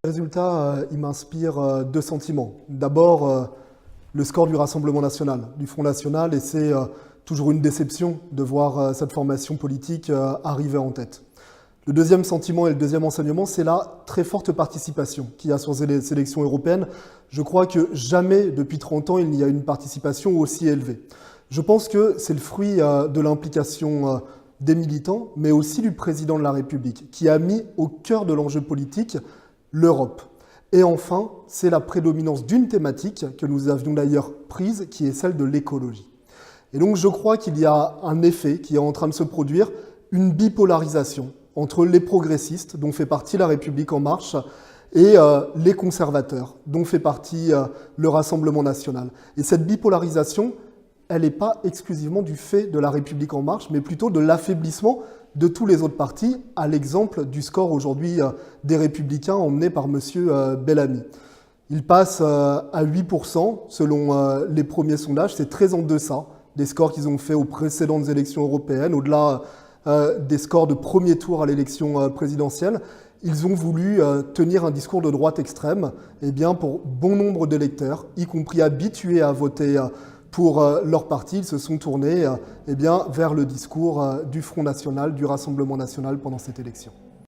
Le résultat, il m'inspire deux sentiments. D'abord, le score du Rassemblement national, du Front national, et c'est toujours une déception de voir cette formation politique arriver en tête. Le deuxième sentiment et le deuxième enseignement, c'est la très forte participation qu'il y a sur ces élections européennes. Je crois que jamais depuis 30 ans, il n'y a une participation aussi élevée. Je pense que c'est le fruit de l'implication des militants, mais aussi du président de la République, qui a mis au cœur de l'enjeu politique l'Europe. Et enfin, c'est la prédominance d'une thématique que nous avions d'ailleurs prise, qui est celle de l'écologie. Et donc je crois qu'il y a un effet qui est en train de se produire, une bipolarisation entre les progressistes, dont fait partie La République En Marche, et les conservateurs, dont fait partie le Rassemblement national. Et cette bipolarisation, elle n'est pas exclusivement du fait de La République En Marche, mais plutôt de l'affaiblissement de tous les autres partis, à l'exemple du score aujourd'hui des Républicains emmené par M. Bellamy. Il passe à 8% selon les premiers sondages, c'est très en deçà des scores qu'ils ont fait aux précédentes élections européennes, au-delà des scores de premier tour à l'élection présidentielle. Ils ont voulu tenir un discours de droite extrême, et bien pour bon nombre d'électeurs, y compris habitués à voter pour leur parti, ils se sont tournés vers le discours du Front national, du Rassemblement national pendant cette élection.